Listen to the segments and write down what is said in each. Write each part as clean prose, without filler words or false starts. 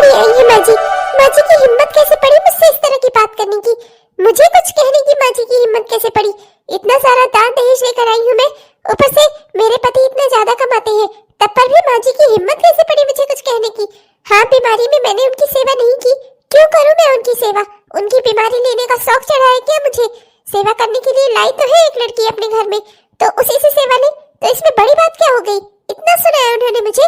बड़ी आई है माँ जी। माँ जी की हिम्मत कैसे पड़ी मुझसे इस तरह की बात करने की? मुझे कुछ कहने की माँ जी की हिम्मत कैसे पड़ी? इतना सारा दान दहेज लेकर आई हूँ मैं, ऊपर से मेरे पति इतना ज्यादा कमाते हैं, तब पर भी माँ जी की हिम्मत कैसे पड़ी मुझे कुछ कहने की? हाँ, बीमारी में मैंने उनकी सेवा नहीं की, क्यों करूँ मैं उनकी सेवा? उनकी बीमारी लेने का शौक चढ़ा है क्या मुझे? सेवा करने के लिए लाई तो है एक लड़की अपने घर में, तो उसी से सेवा ले, तो इसमें बड़ी बात क्या हो गई? इतना सुनाया उन्होंने मुझे।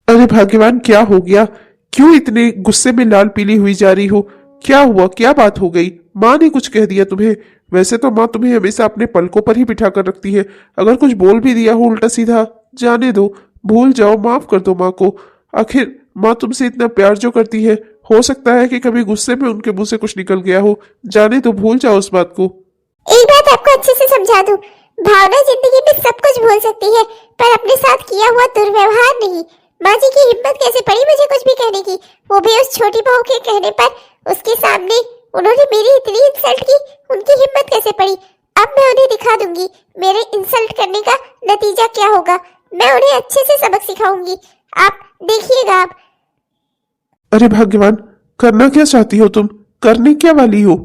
अरे भाग्यवान, क्या हो गया? क्यों इतने गुस्से में लाल पीली हुई जा रही हो? क्या हुआ? क्या बात हो गई? माँ ने कुछ कह दिया तुम्हें? वैसे तो माँ तुम्हें हमेशा अपने पलकों पर ही बिठा कर रखती है, अगर कुछ बोल भी दिया हो उल्टा सीधा, जाने दो, भूल जाओ, माफ कर दो माँ को। आखिर माँ तुमसे इतना प्यार जो करती है, हो सकता है कि कभी गुस्से में उनके मुंह से कुछ निकल गया हो, जाने दो, भूल जाओ उस बात को। एक बात आपको अच्छे से समझा दूं, भावना जिंदगी में सब कुछ भूल सकती है, पर अपने साथ किया हुआ दुर्व्यवहार नहीं। माँ जी की हिम्मत कैसे पड़ी मुझे कुछ भी कहने की, वो भी उस छोटी बहू के कहने पर? उसके सामने उन्होंने मेरी इतनी इंसल्ट की, उनकी हिम्मत कैसे पड़ी? अब मैं उन्हें दिखा दूंगी मेरे इंसल्ट करने का नतीजा क्या होगा। मैं उन्हें अच्छे से सबक सिखाऊंगी, आप देखिएगा। आप अरे भाग्यवान, करना क्या चाहती हो तुम? करने क्या वाली हो?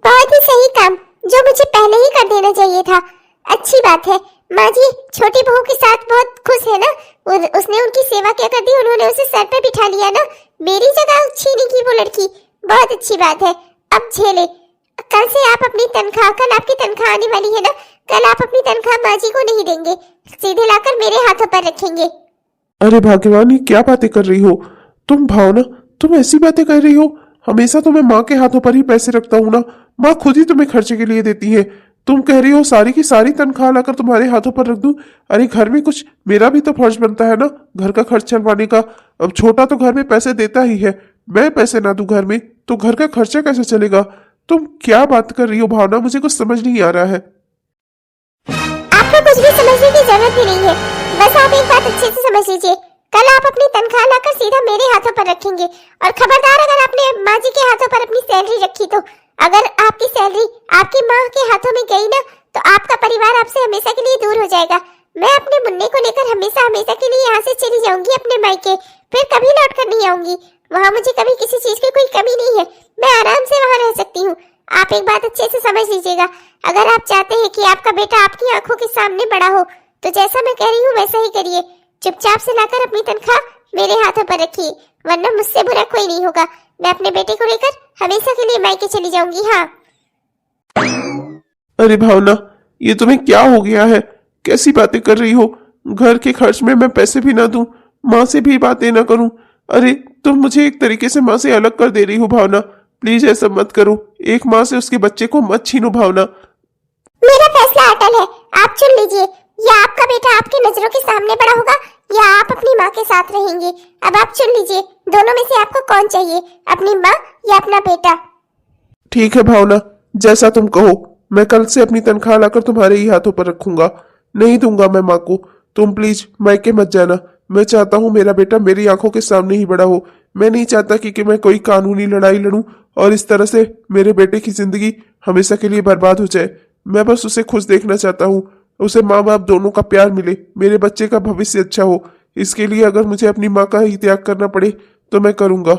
बहुत ही सही काम, जो मुझे पहले ही कर देना चाहिए था। अच्छी बात है, माँ जी छोटी बहू के साथ बहुत खुश है ना? उसने उनकी सेवा क्या कर दी, उन्होंने उसे सर पे बिठा लिया ना, मेरी जगह छीनी की वो लड़की। बहुत अच्छी बात है, अब झेले। कल से आप अपनी तनख्वाह, कल आपकी तनख्वाह आने वाली है ना, कल आप अपनी तनख्वाह माँ जी को नहीं देंगे, सीधे लाकर मेरे हाथों पर रखेंगे। अरे भाग्यवान, ये क्या बातें कर रही हो तुम? भावना, तुम ऐसी बातें कर रही हो? हमेशा तो मैं माँ के हाथों पर ही पैसे रखता हूँ ना, माँ खुद ही तुम्हें खर्चे के लिए देती है। तुम कह रही हो सारी की सारी तनख्वाह लाकर तुम्हारे हाथों पर रख दूं? अरे घर में कुछ मेरा भी तो फर्ज बनता है ना, घर का खर्च चलवाने का। अब छोटा तो घर में पैसे देता ही है, मैं पैसे ना दूं घर में तो घर का खर्चा कैसे चलेगा? तुम क्या बात कर रही हो भावना? मुझे कुछ समझ नहीं आ रहा है। आपको कुछ भी समझने की जरूरत ही नहीं है, बस आप एक बात अच्छे से समझ लीजिए, कल आप अपनी तनख्वाह लाकर सीधा मेरे हाथों पर रखेंगे। और खबरदार, अगर आपने माँ जी के हाथों पर अपनी सैलरी रखी तो, अगर आपकी सैलरी आपकी माँ के हाथों में गई ना, तो आपका परिवार आपसे हमेशा के लिए दूर हो जाएगा। मैं अपने मुन्ने को लेकर हमेशा हमेशा के लिए यहाँ से चली जाऊंगी अपने मायके, फिर कभी लौट कर नहीं आऊंगी। वहाँ मुझे कभी किसी चीज की कोई कमी नहीं है, मैं आराम से वहाँ रह सकती हूँ। आप एक बात अच्छे से समझ लीजिएगा, अगर आप चाहते हैं कि आपका बेटा आपकी आंखों के सामने बड़ा हो, तो जैसा मैं कह रही हूँ वैसा ही करिए। चुपचाप से लाकर अपनी तनख्वाह मेरे हाथों पर रखिए, वरना मुझसे बुरा कोई नहीं होगा। मैं अपने बेटे को लेकर हमेशा के लिए मायके चली जाऊंगी। हाँ। अरे भावना, ये तुम्हें क्या हो गया है? कैसी बातें कर रही हो? घर के खर्च में मैं पैसे भी ना दूं, माँ से भी बातें ना करूं? अरे तुम मुझे एक तरीके से माँ से अलग कर दे रही हो भावना। प्लीज ऐसा मत करो, एक माँ से उसके बच्चे को मत छीनो भावना। मेरा फैसला अटल है, आप चुन लीजिए, या आपका बेटा आपकी नजरों के सामने बड़ा होगा, या आप अपनी माँ के साथ रहेंगे। अब आप चुन लीजिए, दोनों में से आपको कौन चाहिए, अपनी माँ या अपना बेटा? ठीक है भावना, जैसा तुम कहो। मैं कल से अपनी तनख्वाह लाकर तुम्हारे ही हाथों पर रखूंगा, नहीं दूंगा मैं माँ को। तुम प्लीज मायके मत जाना। मैं चाहता हूँ मेरा बेटा मेरी आंखों के सामने ही बड़ा हो। मैं नहीं चाहता कि मैं कोई कानूनी लड़ाई लड़ूं और इस तरह से मेरे बेटे की जिंदगी हमेशा के लिए बर्बाद हो जाए। मैं बस उसे खुश देखना चाहता हूँ, उसे माँ बाप दोनों का प्यार मिले, मेरे बच्चे का भविष्य अच्छा हो। इसके लिए अगर मुझे अपनी माँ का ही त्याग करना पड़े तो मैं करूंगा।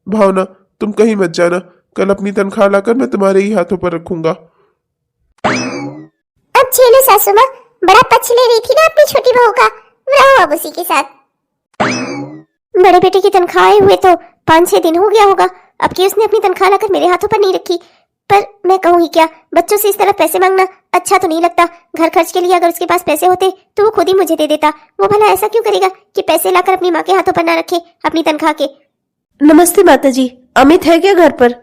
भावना, तुम कहीं मत जाना, कल अपनी तनख्वाह लाकर मैं तुम्हारे ही हाथों पर रखूंगा। अब झेलो सासू माँ, बड़ा पक्ष ले रही थी ना अपनी छोटी बहू का, रहो अब उसी के साथ। बड़े बेटे की तनख्वाह आए हुए तो 5-6 दिन हो गया होगा, अब की उसने अपनी तनख्वाह लाकर मेरे हाथों पर नहीं रखी। पर मैं कहूँगी क्या, बच्चों से इस तरह पैसे मांगना अच्छा तो नहीं लगता। घर खर्च के लिए अगर उसके पास पैसे होते तो वो खुद ही मुझे दे देता। वो भला ऐसा क्यों करेगा कि पैसे लाकर अपनी माँ के हाथों पर ना रखे अपनी तनख्वाह के। नमस्ते माताजी, अमित है क्या घर पर?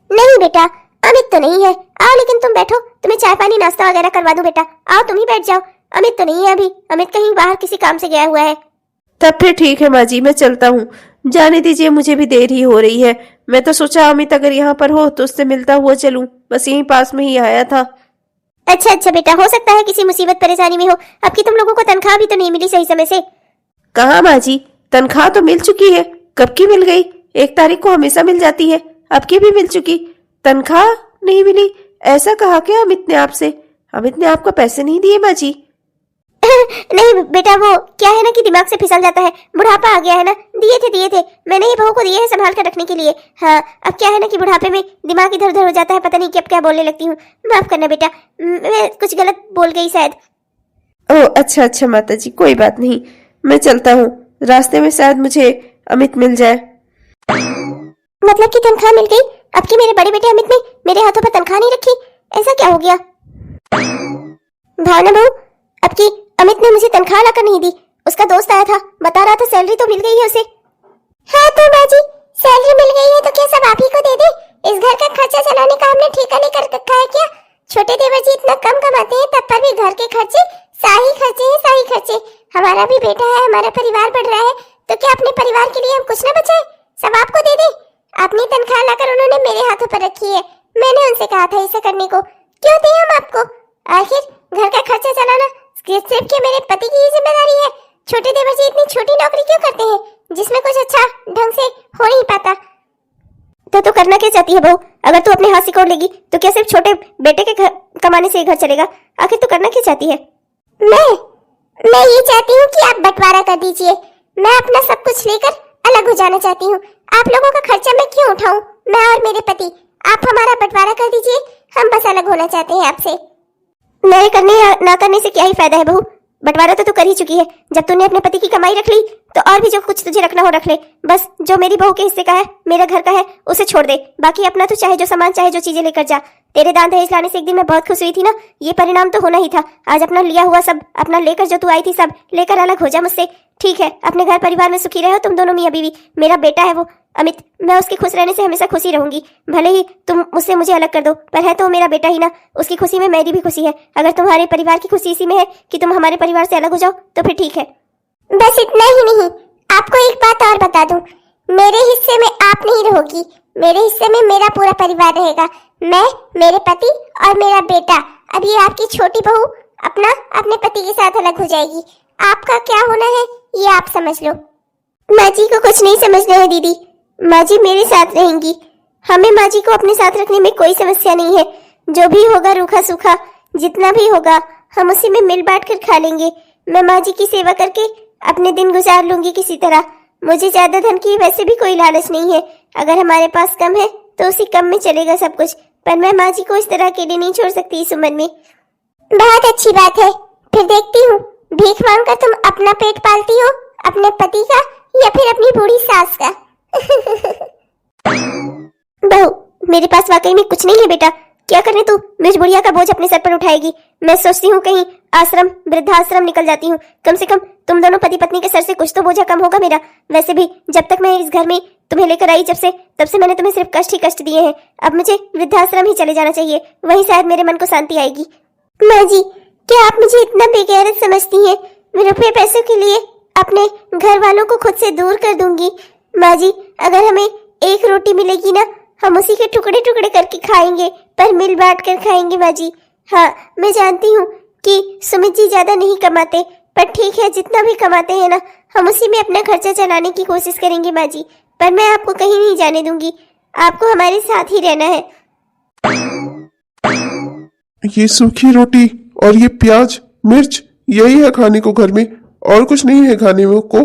नहीं बेटा, अमित तो नहीं है। आओ, लेकिन तुम बैठो, तुम्हें चाय पानी नाश्ता वगैरह करवा दूं बेटा। आओ तुम ही बैठ जाओ, अमित तो नहीं है अभी, अमित कहीं बाहर किसी काम से गया हुआ है। तब फिर ठीक है माँ जी, मैं चलता हूँ, जाने दीजिए, मुझे भी देर ही हो रही है। मैं तो सोचा अमित अगर यहाँ पर हो तो उससे मिलता हुआ चलूं, बस यहीं पास में ही आया था। अच्छा बेटा, हो सकता है किसी मुसीबत परेशानी में हो। अब की तुम लोगों को तनख्वाह भी तो नहीं मिली सही समय से। कहाँ माँ जी, तनख्वाह तो मिल चुकी है, कब की मिल गई? 1 तारीख को हमेशा मिल जाती है, अब की भी मिल चुकी। तनख्वाह नहीं मिली, ऐसा कहा क्या अमित ने आपसे? अमित ने आपको पैसे नहीं दिए माँ जी? नहीं बेटा, वो क्या है ना कि दिमाग से फिसल जाता है, बुढ़ापा आ गया है ना। दिए थे मैंने ये बहू को दिए हैं संभाल कर रखने के लिए। हाँ, अब क्या है ना कि बुढ़ापे में दिमाग इधर उधर हो जाता है, पता नहीं कि अब क्या बोलने लगती हूँ। माफ करना बेटा, मैं कुछ गलत बोल गई शायद। ओह अच्छा अच्छा माता जी, कोई बात नहीं, मैं चलता हूँ। रास्ते में शायद मुझे अमित मिल जाए। मतलब कि तनख्वाह मिल गई? अब की मेरे बड़े बेटे अमित ने मेरे हाथों पर तनख्वाह नहीं रखी, ऐसा क्या हो गया? भावना बहू, अब की अमित ने मुझे तनख्वाह लाकर नहीं दी। उसका दोस्त आया था, बता रहा था सैलरी तो मिल गई है उसे। हाँ तो बाजी, सैलरी मिल गई है तो क्या सब आप ही को दे दे? इस घर का खर्चा चलाने का हमने ठेका लेकर रखा है क्या? छोटे देवर जी इतना कम कमाते हैं, तब पर भी घर के खर्चे शाही खर्चे। हमारा भी बेटा है, हमारा परिवार बढ़ रहा है, तो क्या अपने परिवार के लिए हम कुछ न बचाए? सब आपको दे दे। अपनी तनख्वाह लाकर उन्होंने मेरे हाथों पर रखी है। मैंने उनसे कहा था ऐसा करने को, क्यों दें हम आपको? आखिर घर का खर्चा चलाना सिर्फ क्या मेरे पति की ही जिम्मेदारी है? छोटे देवर जी इतनी छोटी नौकरी क्यों करते हैं जिसमें कुछ अच्छा ढंग से हो नहीं पाता? तो तू करना क्या चाहती है बहू? अगर तू अपने हाथ सिकोड़ लेगी तो क्या सिर्फ छोटे बेटे के कमाने से ही घर चलेगा? आखिर तू करना क्या चाहती है? मैं ये चाहती हूँ कि आप बंटवारा कर दीजिए। मैं अपना सब कुछ लेकर अलग हो जाना चाहती हूँ। आप लोगों का खर्चा मैं क्यों उठाऊं? मैं और मेरे पति, आप हमारा बंटवारा कर दीजिए, हम बस अलग होना चाहते हैं आपसे। मेरे करने या ना करने से क्या ही फायदा है बहू? बंटवारा तो तू कर ही चुकी है। जब तूने अपने पति की कमाई रख ली तो और भी जो कुछ तुझे रखना हो रख ले। बस जो मेरी बहू के हिस्से का है, मेरा घर का है, उसे छोड़ दे। बाकी अपना तो चाहे जो सामान, चाहे जो चीजें लेकर जा। तेरे दान दहेज लाने से एक दिन मैं बहुत खुश हुई थी ना, ये परिणाम तो होना ही था। आज अपना लिया हुआ सब, अपना लेकर जो तू आई थी सब लेकर अलग हो जा मुझसे। ठीक है, अपने घर परिवार में सुखी रहो तुम दोनों मियां बीवी। मेरा बेटा है वो अमित, मैं उसके खुश रहने से हमेशा खुशी रहूंगी। भले ही तुम मुझसे मुझे अलग कर दो, पर है तो मेरा बेटा ही ना। उसकी खुशी में मेरी भी खुशी है। अगर तुम्हारे परिवार की खुशी इसी में है कि तुम हमारे परिवार से अलग हो जाओ तो फिर ठीक है। बस इतना ही नहीं, आपको एक बात और बता दूं, मेरे हिस्से में आप नहीं रहोगी, मेरे हिस्से में मेरा पूरा परिवार रहेगा। मैं, मेरे पति और मेरा बेटा। अब ये आपकी छोटी बहू अपने पति के साथ अलग हो जाएगी। आपका क्या होना है ये आप समझ लो। माँ जी को कुछ नहीं समझना है दीदी, माँ जी मेरे साथ रहेंगी। हमें माँ जी को अपने साथ रखने में कोई समस्या नहीं है। जो भी होगा रूखा सूखा, जितना भी होगा हम उसी में मिल बांट कर खा लेंगे। मैं माँ जी की सेवा करके अपने दिन गुजार लूंगी किसी तरह। मुझे ज्यादा धन की वैसे भी कोई लालच नहीं है। अगर हमारे पास कम है तो उसी कम में चलेगा सब कुछ, पर मैं माँ जी को इस तरह अकेले नहीं छोड़ सकती इस उम्र में। बहुत अच्छी बात है, फिर देखती हूँ भीख मांगकर तुम अपना पेट पालती हो, अपने पति का या फिर अपनी बूढ़ी सास का। बहू, मेरे पास वाकई में कुछ नहीं है बेटा। क्या करे तू मुझ बुढ़िया का बोझ अपने सर पर उठाएगी? मैं सोचती हूँ कहीं आश्रम, वृद्धाश्रम निकल जाती हूँ। कम से कम तुम दोनों पति पत्नी के सर से कुछ तो बोझा कम होगा मेरा। वैसे भी जब तक मैं इस घर में तुम्हें लेकर आई तब से मैंने तुम्हें सिर्फ कष्ट ही कष्ट दिए हैं। अब मुझे वृद्धाश्रम ही चले जाना चाहिए, वहीं शायद मेरे मन को शांति आएगी। माँ जी, क्या आप मुझे इतना बेगैरत समझती हैं? मैं रुपये पैसों के लिए अपने घर वालों को खुद से दूर कर दूंगी। माँ जी, अगर हमें एक रोटी मिलेगी ना, हम उसी के टुकड़े टुकड़े करके खाएंगे, पर मिल बांट कर खाएंगे माँ जी। हाँ, मैं जानती हूँ कि सुमित जी ज्यादा नहीं कमाते, पर ठीक है, जितना भी कमाते हैं ना, हम उसी में अपना खर्चा चलाने की कोशिश करेंगे माँ जी। पर मैं आपको कहीं नहीं जाने दूंगी, आपको हमारे साथ ही रहना है। ये सूखी रोटी और ये प्याज मिर्च यही है खाने को घर में, और कुछ नहीं है खाने में को?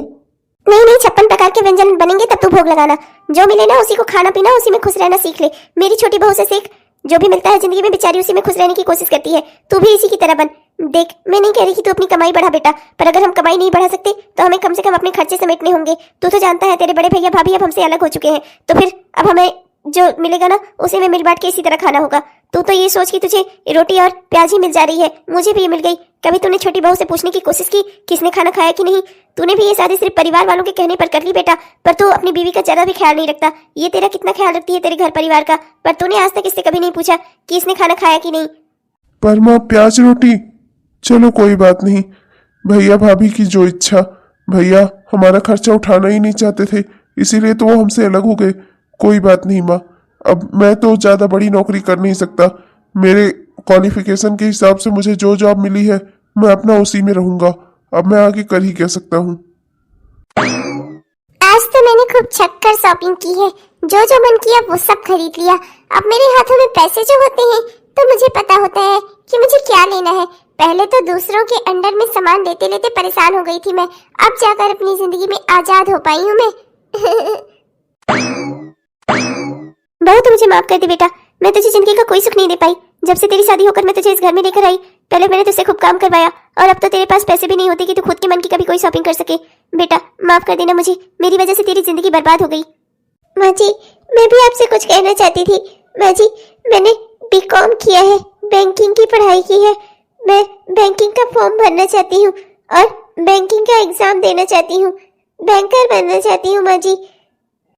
नहीं, 56 प्रकार के व्यंजन बनेंगे तब तू भोग लगाना। जो मिले ना उसी को खाना पीना, उसी में खुश रहना सीख ले। मेरी छोटी बहू से सीख, जो भी मिलता है जिंदगी में बेचारी उसी में खुश रहने की कोशिश करती है। तू भी इसी की तरह बन। देख, मैं नहीं कह रही कि तू अपनी कमाई बढ़ा बेटा, पर अगर हम कमाई नहीं बढ़ा सकते तो हमें कम से कम अपने खर्चे समेटने होंगे। तू तो जानता है तेरे बड़े भैया भाभी अब हमसे अलग हो चुके हैं, तो फिर अब हमें जो मिलेगा ना उसी में मिल बांट के इसी तरह खाना होगा। तू तो ये सोच कि तुझे रोटी और प्याज ही मिल जा रही है, मुझे भी ये मिल गई। कभी तूने छोटी बहू से पूछने की कोशिश की किसने खाना खाया कि नहीं? तूने भी ये शादी सिर्फ परिवार वालों के कहने पर कर ली बेटा, पर तू अपनी बीवी का जरा भी ख्याल नहीं रखता। ये तेरा कितना ख्याल रखती है तेरे घर परिवार का, पर तूने आज तक इससे कभी नहीं पूछा कि इसने खाना खाया कि नहीं। पर माँ, प्याज रोटी, चलो कोई बात नहीं। भैया भाभी की जो इच्छा, भैया हमारा खर्चा उठाना ही नहीं चाहते थे, इसीलिए तो वो हमसे अलग हो गए। कोई बात नहीं माँ, अब मैं तो ज्यादा बड़ी नौकरी कर नहीं सकता। मेरे क्वालिफिकेशन के हिसाब से मुझे जो जॉब मिली है मैं अपना उसी में रहूंगा। अब मैं आगे कर ही कह सकता हूँ। आज तो मैंने खूब छक्कर शॉपिंग की है, जो मन किया वो सब खरीद लिया। अब मेरे हाथों में पैसे जो होते हैं तो मुझे पता होता है कि मुझे क्या लेना है। पहले तो दूसरों के अंडर में सामान लेते लेते परेशान हो गई थी मैं, अब जाकर अपनी जिंदगी में आजाद हो पाई हूँ मैं। बहू तू मुझे माफ कर दे बेटा, मैं तुझे जिंदगी का कोई सुख नहीं दे पाई। जब से तेरी शादी होकर मैं तुझे इस घर में लेकर आई, पहले मैंने तुझसे खूब काम करवाया और अब तो तेरे पास पैसे भी नहीं होते कि तू खुद के मन की कभी कोई शॉपिंग कर सके। बेटा माफ कर देना मुझे, मेरी वजह से तेरी जिंदगी बर्बाद हो गई। माँ जी मैं भी आपसे कुछ कहना चाहती थी। माँ जी मैंने बीकॉम किया है, बैंकिंग की पढ़ाई की है, मैं बैंकिंग का फॉर्म भरना चाहती हूँ और बैंकिंग का एग्जाम देना चाहती हूँ, बैंकर बनना चाहती हूँ माँ जी।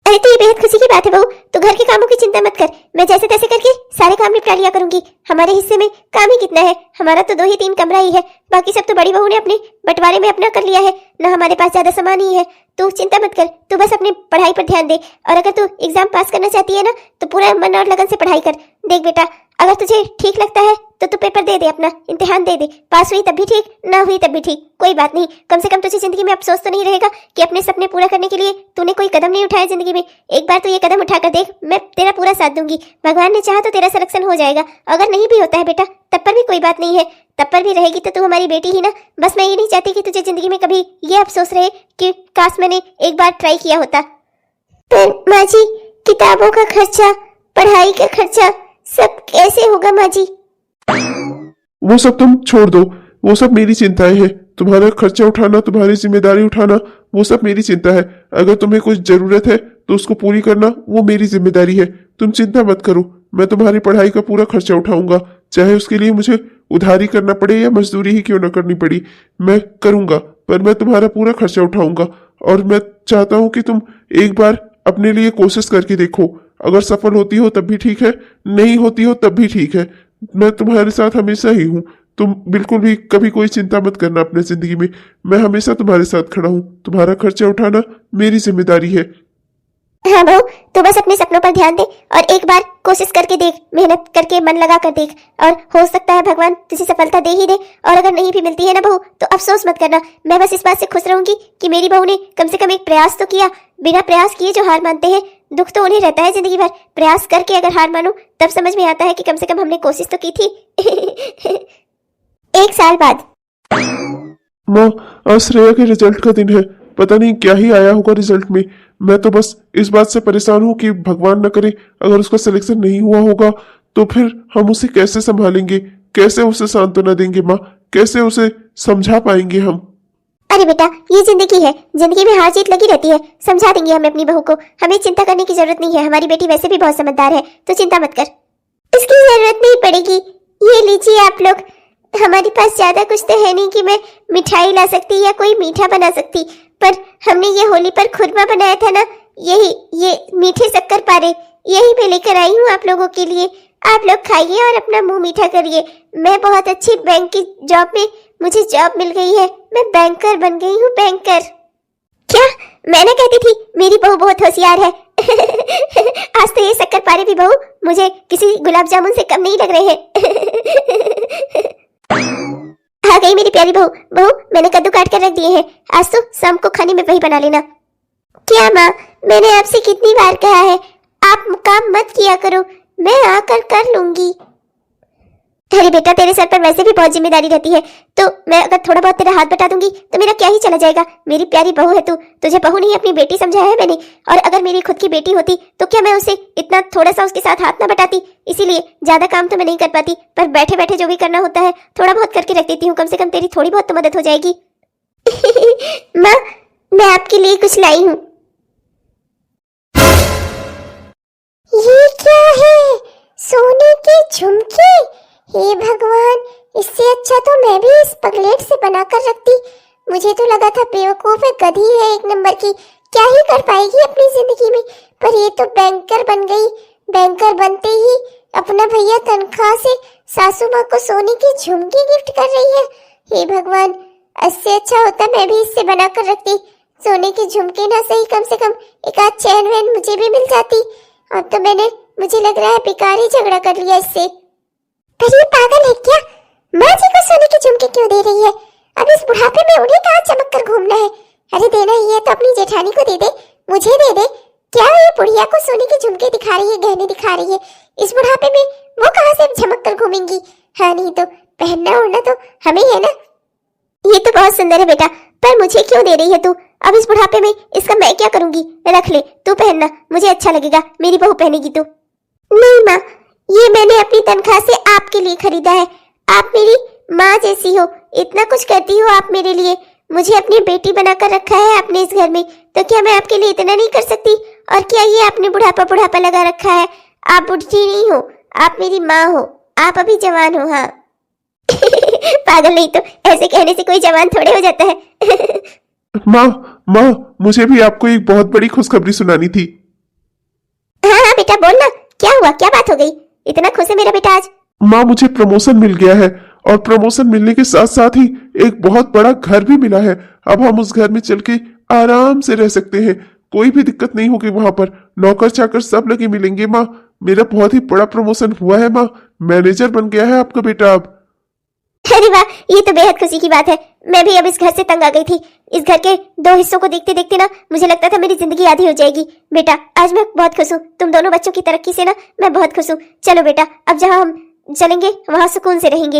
अरे तो ये बेहद खुशी की बात है बहू, तो घर के कामों की चिंता मत कर, मैं जैसे तैसे करके सारे काम निपटा लिया करूंगी। हमारे हिस्से में काम ही कितना है, हमारा तो 2 ही 3 कमरा ही है, बाकी सब तो बड़ी बहू ने अपने बंटवारे में अपना कर लिया है ना, हमारे पास ज्यादा सामान ही है। तू चिंता मत कर, तू बस अपनी पढ़ाई पर ध्यान दे और अगर तू एग्जाम पास करना चाहती है ना तो पूरा मन और लगन से पढ़ाई कर। देख बेटा अगर तुझे ठीक लगता है तो तू पेपर दे दे, अपना इम्तिहान दे दे, पास हुई तब भी ठीक, ना हुई तब भी ठीक, कोई बात नहीं। कम से कम तुझे जिंदगी में अफसोस तो नहीं रहेगा कि अपने सपने पूरा करने के लिए तूने कोई कदम नहीं उठाया जिंदगी में। एक बार तू ये कदम उठाकर देख, मैं तेरा पूरा साथ दूंगी। भगवान ने चाहा तो तेरा सिलेक्शन हो जाएगा, अगर नहीं भी होता है बेटा तब पर भी कोई बात नहीं है, तब पर भी रहेगी तो तू हमारी बेटी ही ना। बस मैं ये नहीं चाहती कि तुझे जिंदगी में कभी ये अफसोस रहे कि काश मैंने एक बार ट्राई किया होता। पर माँ जी किताबों का खर्चा, पढ़ाई का खर्चा सब कैसे होगा माँ जी? वो सब तुम छोड़ दो, वो सब मेरी चिंताएं हैं। तुम्हारा खर्चा उठाना, तुम्हारी जिम्मेदारी उठाना, वो सब मेरी चिंता है। अगर तुम्हें कुछ जरूरत है तो उसको पूरी करना वो मेरी जिम्मेदारी है। तुम चिंता मत करो, मैं तुम्हारी पढ़ाई का पूरा खर्चा उठाऊंगा, चाहे उसके लिए मुझे उधारी करना पड़े या मजदूरी ही क्यों न करनी पड़ी, मैं करूंगा, पर मैं तुम्हारा पूरा खर्चा उठाऊंगा। और मैं चाहता हूं कि तुम एक बार अपने लिए कोशिश करके देखो, अगर सफल होती हो तब भी ठीक है, नहीं होती हो तब भी ठीक है, मैं तुम्हारे साथ हमेशा ही हूँ। तुम बिल्कुल भी कभी कोई चिंता मत करना अपने जिंदगी में, मैं हमेशा तुम्हारे साथ खड़ा हूँ। तुम्हारा खर्चा उठाना मेरी जिम्मेदारी है। हाँ बहू तू बस अपने सपनों पर ध्यान दे और एक बार कोशिश करके देख, मेहनत करके मन लगा कर देख, और हो सकता है भगवान तुझे सफलता दे ही दे। और अगर नहीं भी मिलती है ना बहू तो अफसोस मत करना, मैं बस इस बात से खुश रहूंगी कि मेरी बहू ने कम से कम एक प्रयास तो किया। बिना प्रयास किए जो हार मानते हैं दुख तो उन्हें रहता है जिंदगी भर, प्रयास करके अगर हार मानो तब समझ में आता है कि कम से कम हमने कोशिश तो की थी। 1 साल बाद। माँ आज श्रेया के रिजल्ट का दिन है, पता नहीं क्या ही आया होगा रिजल्ट में। मैं तो बस इस बात से परेशान हूँ कि भगवान न करे अगर उसका सिलेक्शन नहीं हुआ होगा तो फिर हम उसे कैसे संभालेंगे, कैसे उसे सांत्वना देंगे माँ, कैसे उसे समझा पाएंगे हम। अरे बेटा ये जिंदगी है, जिंदगी में हार जीत लगी रहती है, समझा देंगे हम अपनी बहू को, हमें चिंता करने की जरूरत नहीं है। हमारी बेटी वैसे भी बहुत समझदार है, तो चिंता मत कर, इसकी जरूरत नहीं पड़ेगी। ये लीजिए आप लोग, हमारे पास ज्यादा कुछ तो है नहीं कि मैं मिठाई ला सकती या कोई मीठा बना सकती, पर हमने ये होली पर खुरमा बनाया था ना, यही ये मीठे शक्कर पारे, यही मैं लेकर आई हूँ आप लोगों के लिए। आप लोग खाइए और अपना मुंह मीठा करिए। मैं बहुत अच्छी बैंक की जॉब में मुझे जॉब मिल गई है, मैं बैंकर बन गई हूँ, बैंकर। क्या मैंने कहती थी मेरी बहू बहुत होशियार है। आज तो ये शक्कर पारे भी बहू मुझे किसी गुलाब जामुन से कम नहीं लग रहे हैं। आ गई मेरी प्यारी बहू। बहू मैंने कद्दू काट कर रख दिए हैं, आज तो शाम को खाने में वही बना लेना। क्या माँ मैंने आपसे कितनी बार कहा है आप काम मत किया करो, मैं आकर कर लूंगी। अरे बेटा तेरे सर पर वैसे भी बहुत जिम्मेदारी रहती है, तो मैं अगर थोड़ा बहुत तेरा हाथ बटा दूंगी तो मेरा क्या ही चला जाएगा। मेरी प्यारी बहू है तू, तुझे बहू नहीं अपनी बेटी समझाया है मैंने, और अगर मेरी खुद की बेटी होती तो क्या मैं उसे इतना थोड़ा सा उसके साथ हाथ ना बटाती। इसीलिए ज्यादा काम तो मैं नहीं कर पाती, पर बैठे बैठे जो भी करना होता है थोड़ा बहुत करके रख देती हूँ, कम से कम तेरी थोड़ी बहुत तो मदद हो जाएगी। माँ मैं आपके लिए कुछ लाई हूँ। ये क्या है? सोने के झुमके? हे भगवान, इससे अच्छा तो मैं भी इस पगलेट से बनाकर रखती। मुझे तो लगा था बेवकूफ है, गधी है एक नंबर की, क्या ही कर पाएगी अपनी जिंदगी में, पर ये तो बैंकर बन गई। बैंकर बनते ही अपना भैया तनख्वाह से सासू माँ को सोने की झुमकी गिफ्ट कर रही है। हे भगवान, इससे अच्छा होता मैं भी इससे बनाकर रखती। सोने की झुमकी ना सही, कम से कम एक आध चैन वैन मुझे भी मिल जाती। अब तो मुझे लग रहा है बेकार ही झगड़ा कर लिया इससे। पर ये पागल है क्या? माँ जी को सोने की झुमके क्यों दे रही है? अब इस बुढ़ापे में उन्हें कहाँ चमक कर घूमना है? अरे देना ही है तो अपनी जेठानी को दे दे, मुझे दे दे। क्या ये बुढ़िया को सोने की झुमके दिखा रही है, गहने दिखा रही है? इस बुढ़ापे में वो कहाँ से झमक कर घूमेंगी? हाँ नहीं तो पहनना ओढ़ना तो हमें ही है ना। ये तो बहुत सुंदर है बेटा, पर मुझे क्यों दे रही है तू? अब इस बुढ़ापे में इसका मैं क्या करूंगी? रख ले, तू पहनना, मुझे अच्छा लगेगा, मेरी बहू पहनेगी तो। नहीं माँ, ये मैंने अपनी तनख्वाह से आपके लिए खरीदा है। आप मेरी माँ जैसी हो, इतना कुछ करती हो आप मेरे लिए। मुझे अपनी बेटी बनाकर रखा है आपने इस घर में, तो क्या मैं आपके लिए इतना नहीं कर सकती? और क्या ये आपने बुढ़ापा बुढ़ापा लगा रखा है? आप बुढ़ी नहीं हो, आप मेरी माँ हो, आप अभी जवान हो। हाँ पागल नहीं तो ऐसे कहने से कोई जवान थोड़े हो जाता है। माँ माँ, मुझे भी आपको एक बहुत बड़ी खुशखबरी सुनानी थी। हाँ हाँ बेटा बोल ना, क्या हुआ, क्या बात हो गई? इतना खुश है मेरा बेटा आज? माँ, मुझे प्रमोशन मिल गया है और प्रमोशन मिलने के साथ साथ ही एक बहुत बड़ा घर भी मिला है। अब हम उस घर में चल के आराम से रह सकते हैं, कोई भी दिक्कत नहीं होगी। वहां पर नौकर चाकर सब लगे मिलेंगे। माँ, मेरा बहुत ही बड़ा प्रमोशन हुआ है माँ, मैनेजर बन गया है आपका बेटा अब। अरे वाह, ये तो बेहद खुशी की बात है। मैं भी अब इस घर से तंग आ गई थी। इस घर के दो हिस्सों को देखते देखते ना मुझे लगता था मेरी जिंदगी आधी हो जाएगी। बेटा आज मैं बहुत खुश हूँ, तुम दोनों बच्चों की तरक्की से ना मैं बहुत खुश हूँ। चलो बेटा, अब जहाँ हम चलेंगे वहाँ सुकून से रहेंगे।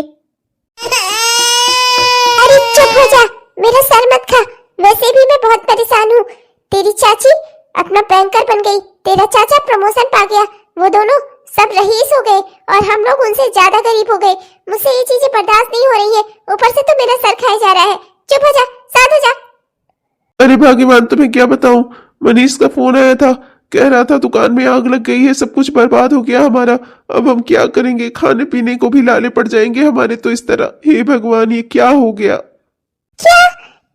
अरे चुप हो जा, मेरा सर मत खा। वैसे भी मैं बहुत परेशान हूँ। तेरी चाची अपना बैंकर बन गई, तेरा चाचा प्रमोशन पा गया, वो दोनों सब रईस हो गए और हम लोग उनसे ज्यादा गरीब हो गए। मुझसे ये चीजें बर्दाश्त नहीं हो रही है, ऊपर से तो मेरा सर खाया जा रहा है। चुप हो जा, साथ हो जा। अरे भाग्यवान, तुम्हें क्या बताऊं, मनीष का फोन आया था, कह रहा था दुकान में आग लग गई है, सब कुछ बर्बाद हो गया हमारा। अब हम क्या करेंगे, खाने पीने को भी लाले पड़ जाएंगे हमारे तो इस तरह। हे भगवान, ये क्या हो गया? क्या?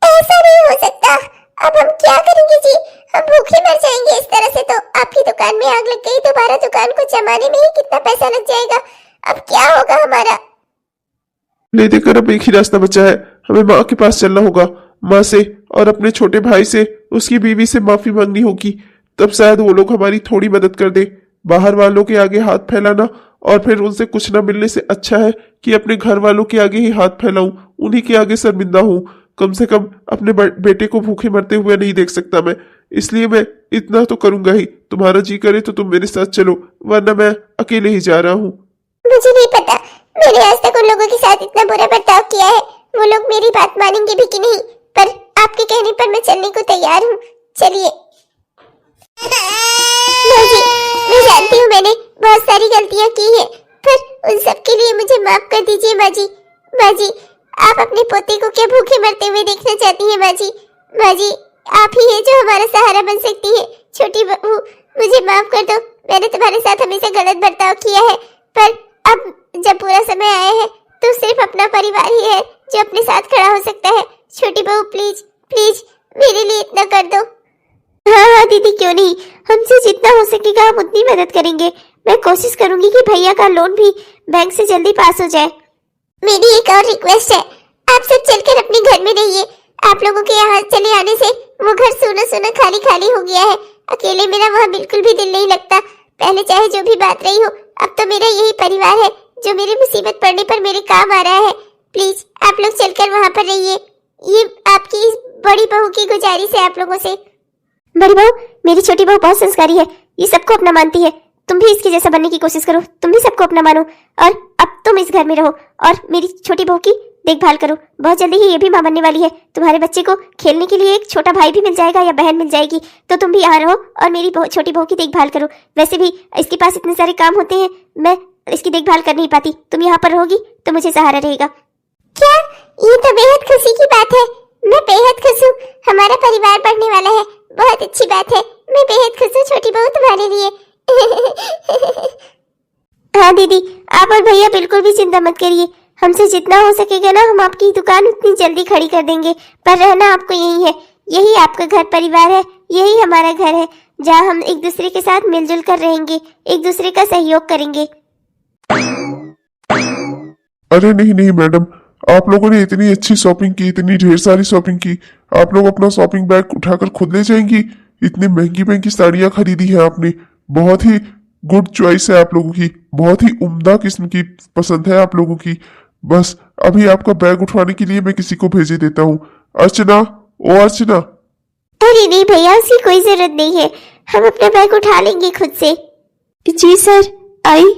ऐसा नहीं हो सकता। अब हम क्या करेंगे जी? हम भूखे मर जाएंगे इस तरह से तो। आपकी दुकान में आग लग गई, दोबारा दुकान को जमाने में ही कितना पैसा लग जाएगा। अब क्या होगा हमारा? ले देकर अब एक ही रास्ता बचा है, हमें माँ के पास चलना होगा। माँ से और अपने छोटे भाई से, उसकी बीवी से माफी मांगनी होगी, तब शायद वो लोग हमारी थोड़ी मदद कर दे। बाहर वालों के आगे हाथ फैलाना और फिर उनसे कुछ न मिलने से अच्छा है कि अपने घर वालों के आगे ही हाथ फैलाऊं, उन्हीं के आगे शर्मिंदा हूं। कम से कम अपने बेटे को भूखे मरते हुए नहीं देख सकता मैं, इसलिए मैं इतना तो करूंगा ही। तुम्हारा जी करे तो तुम मेरे साथ चलो, वरना मैं अकेले ही जा रहा हूँ। मुझे नहीं पता, मैंने आज तक उन लोगों के साथ इतना बुरा बर्ताव किया है। वो लोग मेरी बात मानेंगे भी कि नहीं, पर आपके कहने पर मैं चलने को तैयार हूँ। चलिए। जी, मैं जानती हूँ मैंने बहुत सारी गलतियाँ की है, पर उन सब के लिए मुझे माफ कर दीजिए माँ जी। माँ जी, आप अपने पोते को क्या भूखे मरते हुए देखना चाहती हैं? माँ जी, माँ जी, आप ही हैं जो हमारा सहारा बन सकती है। छोटी बहू, मुझे माफ कर दो, मैंने तुम्हारे साथ हमेशा गलत बर्ताव किया है, पर अब जब पूरा समय आया है तो सिर्फ अपना परिवार ही है जो अपने साथ खड़ा हो सकता है। छोटी बहू प्लीज प्लीज मेरे लिए इतना कर दो। हाँ हाँ दीदी, क्यों नहीं, हमसे जितना हो सकेगा हम उतनी मदद करेंगे। मैं कोशिश करूंगी कि भैया का लोन भी बैंक से जल्दी पास हो जाए। मेरी एक और रिक्वेस्ट है, आप सब चलकर अपने घर में रहिए। आप लोगों के यहाँ चले आने से वो घर सूना सूना खाली खाली हो गया है। अकेले मेरा वहाँ बिल्कुल भी दिल नहीं लगता। पहले चाहे जो भी बात रही हो, अब तो मेरा यही परिवार है जो मेरी मुसीबत पड़ने पर मेरे काम आ रहा है। प्लीज आप लोग चलकर वहाँ पर रहिए। ये आपकी बड़ी बहू की गुजारिश है आप लोगों से। बड़ी बहू, मेरी छोटी बहू बहुत संस्कारी है, ये सबको अपना मानती है। तुम भी इसके जैसा बनने की कोशिश करो, तुम भी सबको अपना मानो और अब तुम इस घर में रहो और मेरी छोटी बहू की देखभाल करो। बहुत जल्दी ही ये भी मां बनने वाली है। तुम्हारे बच्चे को खेलने के लिए एक छोटा भाई भी मिल जाएगा या बहन मिल जाएगी, तो तुम भी यहाँ रहो और मेरी छोटी बहू की देखभाल करो। वैसे भी इसके पास इतने सारे काम होते हैं, मैं इसकी देखभाल कर नहीं पाती। तुम यहाँ पर रहोगी तो मुझे सहारा रहेगा। क्या? ये तो बेहद खुशी की बात है। मैं बेहद खुश हूँ, हमारा परिवार बढ़ने वाला है। बहुत अच्छी बात है, मैं बेहद खुश हूँ छोटी बहू तुम्हारे लिए। हाँ दीदी, आप और भैया बिल्कुल भी चिंता मत करिए। हमसे जितना हो सकेगा ना हम आपकी दुकान उतनी जल्दी खड़ी कर देंगे। पर रहना आपको यही है, यही आपका घर परिवार है, यही हमारा घर है जहाँ हम एक दूसरे के साथ मिलजुल कर रहेंगे, एक दूसरे का सहयोग करेंगे। अरे नहीं नहीं मैडम, आप लोगों ने इतनी अच्छी शॉपिंग की, इतनी ढेर सारी शॉपिंग की, आप लोग अपना शॉपिंग बैग उठाकर खुद ले जाएंगी? इतनी महंगी महंगी साड़ियां खरीदी है आपने, बहुत ही गुड चॉइस है आप लोगों की, बहुत ही उम्दा किस्म की पसंद है आप लोगों की। बस अभी आपका बैग उठवाने के लिए मैं किसी को भेजे देता हूँ। अर्चना, ओ अर्चना। अरे नहीं भैया, उसकी कोई जरूरत नहीं है, हम अपना बैग उठा लेंगे खुद से। जी सर, आई।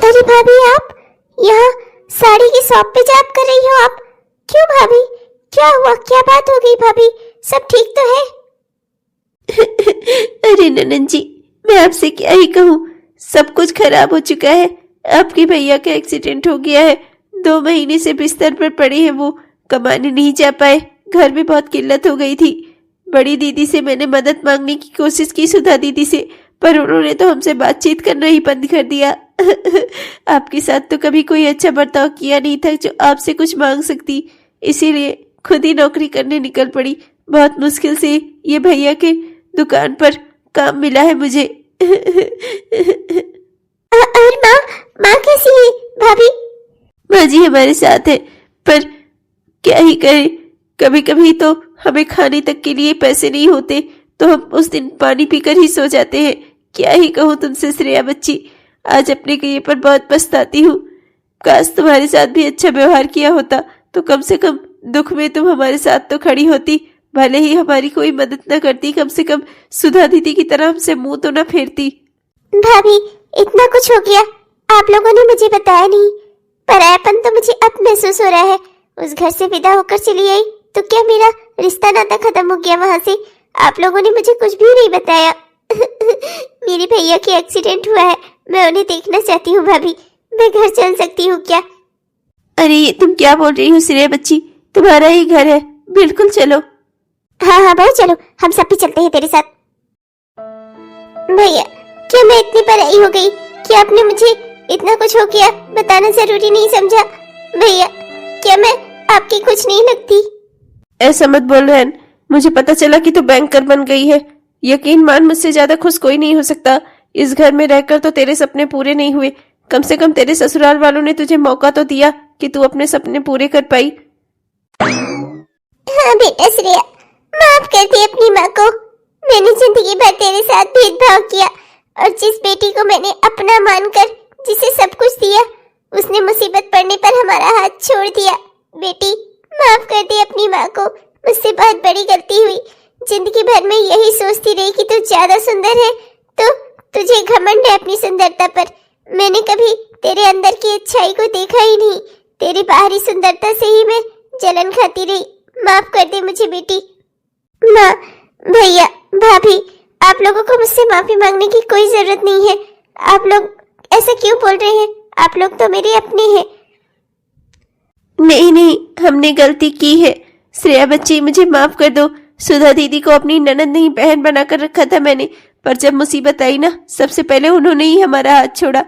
अरे भाभी, आप यहाँ साड़ी की शॉप पे जॉब कर रही हो आप? क्यों भाभी, क्या हुआ, क्या बात हो गई भाभी? सब ठीक तो है? अरे ननन जी, मैं आपसे क्या ही कहूँ, सब कुछ खराब हो चुका है। आपके भैया का एक्सीडेंट हो गया है। 2 महीने से बिस्तर पर पड़े हैं, वो कमाने नहीं जा पाए। घर में बहुत किल्लत हो गई थी। बड़ी दीदी से मैंने मदद मांगने की कोशिश की, सुधा दीदी से, पर उन्होंने तो हमसे बातचीत करना ही बंद कर दिया। आपके साथ तो कभी कोई अच्छा बर्ताव किया नहीं था जो आपसे कुछ मांग सकती, इसीलिए खुद ही नौकरी करने निकल पड़ी। बहुत मुश्किल से ये भैया के दुकान पर काम मिला है मुझे। और माँ कैसी है भाभी? माँ जी हमारे साथ है, पर क्या ही करें, कभी कभी तो हमें खाने तक के लिए पैसे नहीं होते, तो हम उस दिन पानी पीकर ही सो जाते हैं। क्या ही कहूँ तुमसे श्रेया बच्ची, आज अपने किए पर बहुत पछताती हूँ। काश तुम्हारे साथ भी अच्छा व्यवहार किया होता, तो कम से कम दुख में तुम हमारे साथ तो खड़ी होती। भले ही हमारी कोई मदद न करती, कम से कम सुधा दीदी की तरह हमसे मुंह तो न फेरती। भाभी, इतना कुछ हो गया, आप लोगों ने मुझे बताया नहीं। परायापन तो मुझे अब महसूस हो रहा है। उस घर से विदा होकर चली आई तो क्या मेरा रिश्ता नाता खत्म हो गया वहां से? आप लोगों ने मुझे कुछ भी नहीं बताया। मेरे भैया की एक्सीडेंट हुआ है, मैं उन्हें देखना चाहती हूँ भाभी। मैं घर चल सकती हूँ क्या? अरे ये तुम क्या बोल रही हो श्रेया बच्ची, तुम्हारा ही घर है, बिल्कुल चलो। हाँ बहू चलो, हम सब भी चलते हैं तेरे साथ। भैया, क्या मैं इतनी पराई हो गई कि आपने मुझे इतना कुछ हो गया बताना जरूरी नहीं समझा? भैया, क्या मैं आपकी कुछ नहीं लगती? ऐसा मत बोल रहन, मुझे पता चला कि तू बैंकर बन गई है। यकीन मान, मुझसे ज्यादा खुश कोई नहीं हो सकता। इस घर में रहकर तो तेरे सपने पूरे नहीं हुए, कम से कम तेरे ससुराल वालों ने तुझे मौका तो दिया कि तू अपने सपने पूरे कर पाई। हाँ बेटा श्रेया, माफ कर दे अपनी माँ को। मैंने जिंदगी भर तेरे साथ भेदभाव किया, और जिस बेटी को मैंने अपना मानकर जिसे सब कुछ दिया, उसने मुसीबत पड़ने पर हमारा हाथ छोड़ दिया। बेटी, माफ कर दे अपनी माँ को, मुझसे बहुत बड़ी गलती हुई। जिंदगी भर में यही सोचती रही कि तू ज्यादा सुंदर है, तो तुझे घमंड है अपनी सुंदरता पर। मैंने कभी तेरे अंदर की अच्छाई को देखा ही नहीं। तेरी बाहरी सुंदरता से ही मैं जलन खाती रही। माफ कर दे मुझे बेटी। माँ, भैया, भाभी, आप लोगों को मुझसे माफी मांगने की कोई जरूरत नहीं है। आप लोग ऐसा क्यों बोल रहे हैं? आप लोग तो मेरे अपने हैं। नहीं नहीं, हमने गलती की है। श्रेया बच्ची, मुझे माफ कर दो। सुधा दीदी को अपनी ननद नहीं बहन बनाकर रखा था मैंने, पर जब मुसीबत आई ना, सबसे पहले उन्होंने ही हमारा हाथ छोड़ा।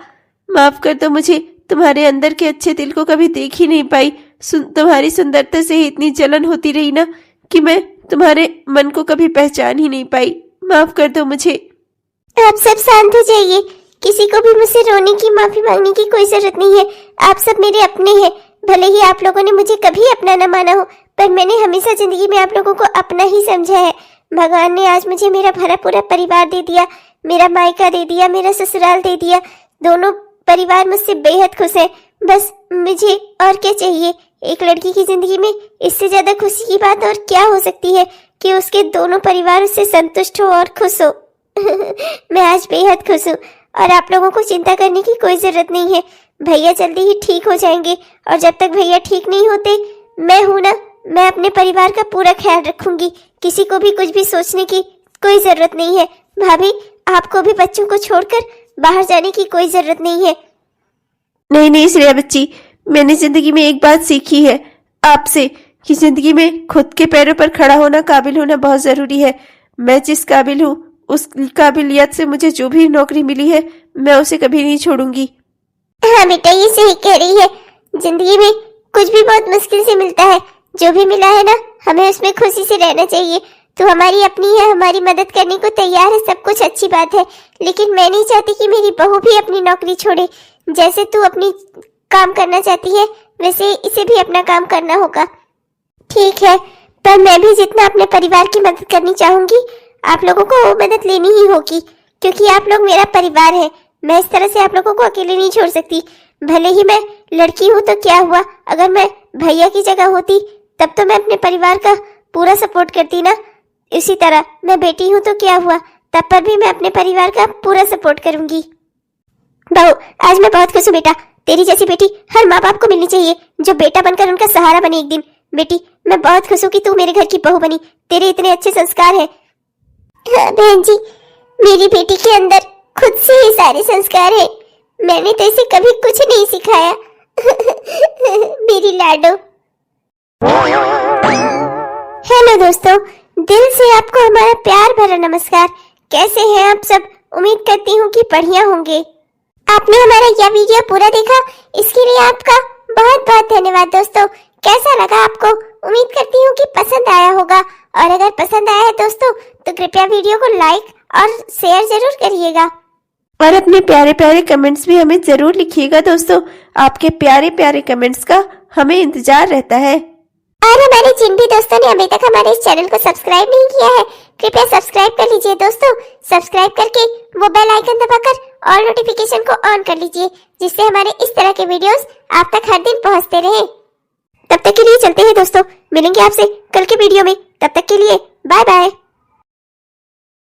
माफ कर दो मुझे, तुम्हारे अंदर के अच्छे दिल को कभी देख ही नहीं पाई। तुम्हारी सुंदरता से ही इतनी जलन होती रही ना कि मैं तुम्हारे मन को कभी पहचान ही नहीं पाई। माफ कर दो मुझे। आप सब शांत हो जाइए। किसी को भी मुझसे रोने की, माफी मांगने की कोई जरूरत नहीं है। आप सब मेरे अपने हैं। भले ही आप लोगों ने मुझे कभी अपना न माना हो, पर मैंने हमेशा जिंदगी में आप लोगों को अपना ही समझा है। भगवान ने आज मुझे मेरा भरा पूरा परिवार दे दिया, मेरा मायका दे दिया, मेरा ससुराल दे दिया। दोनों परिवार मुझसे बेहद खुश है। बस मुझे और क्या चाहिए? एक लड़की की जिंदगी में इससे ज्यादा खुशी की बात और क्या हो सकती है कि उसके दोनों परिवार उससे संतुष्ट हो और खुश हो। मैं आज बेहद खुश हूँ, और आप लोगों को चिंता करने की कोई जरूरत नहीं है। भैया जल्दी ही ठीक हो जाएंगे, और जब तक भैया ठीक नहीं होते, मैं हूं ना, मैं अपने परिवार का पूरा ख्याल रखूंगी। किसी को भी कुछ भी सोचने की कोई जरूरत नहीं है। भाभी, आपको भी बच्चों को छोड़कर बाहर जाने की कोई जरूरत नहीं है। नहीं नहीं श्रेया बच्ची, मैंने जिंदगी में एक बात सीखी है आपसे, कि जिंदगी में खुद के पैरों पर खड़ा होना, काबिल होना बहुत जरूरी है। मैं जिस काबिल हूँ, उस काबिलियत से मुझे जो भी नौकरी मिली है, मैं उसे कभी नहीं छोड़ूंगी। हाँ बेटा, ये सही कह रही है। जिंदगी में कुछ भी बहुत मुश्किल से मिलता है। जो भी मिला है ना, हमें उसमें खुशी से रहना चाहिए। तू हमारी अपनी है, हमारी मदद करने को तैयार है, सब कुछ अच्छी बात है। लेकिन मैं नहीं चाहती कि मेरी बहू भी अपनी नौकरी छोड़े। जैसे तू अपनी काम करना चाहती है, वैसे इसे भी अपना काम करना होगा। ठीक है, पर मैं भी जितना अपने परिवार की मदद करनी चाहूंगी, आप लोगों को वो मदद लेनी ही होगी, क्योंकि आप लोग मेरा परिवार है। मैं इस तरह से आप लोगों को अकेले नहीं छोड़ सकती। भले ही मैं लड़की हूँ तो क्या हुआ, अगर मैं भैया की जगह होती तब तो मैं अपने परिवार का पूरा सपोर्ट करती ना। इसी तरह मैं बेटी हूँ तो क्या हुआ, तब पर भी मैं अपने परिवार का पूरा सपोर्ट करूंगी। बहू, आज मैं बहुत खुश हूँ बेटा। तेरी जैसी बेटी हर माँ बाप को मिलनी चाहिए, जो बेटा बनकर उनका सहारा बने एक दिन। बेटी, मैं बहुत खुश हूँ कि तू मेरे घर की बहू बनी। तेरे इतने अच्छे संस्कार हैं। हाँ बहन जी, मेरी बेटी के अंदर खुद से ही सारे संस्कार हैं। मैंने तो इसे कभी कुछ नहीं सिखाया। मेरी लाडो। हेलो दोस्तों, दिल से आपको हमारा प्यार भरा नमस्कार। कैसे हैं आप सब? उम्मीद करती हूँ कि बढ़िया होंगे। आपने हमारा यह वीडियो पूरा देखा, इसके लिए आपका बहुत बहुत धन्यवाद। दोस्तों, कैसा लगा आपको? उम्मीद करती हूँ कि पसंद आया होगा, और अगर पसंद आया है दोस्तों तो कृपया वीडियो को लाइक और शेयर जरूर करिएगा। और अपने प्यारे प्यारे कमेंट्स भी हमें जरूर लिखिएगा दोस्तों। आपके प्यारे प्यारे कमेंट्स का हमें इंतजार रहता है। और हमारे जिन भी दोस्तों ने अभी तक हमारे इस चैनल को सब्सक्राइब नहीं किया है, कृपया सब्सक्राइब कर लीजिए दोस्तों। सब्सक्राइब करके वो बेल आइकन दबाकर ऑल नोटिफिकेशन को ऑन कर लीजिए, जिससे हमारे इस तरह के वीडियोस आप तक हर दिन पहुंचते रहे। तब तक के लिए चलते हैं दोस्तों, मिलेंगे आपसे कल के वीडियो में। तब तक के लिए बाय बाय।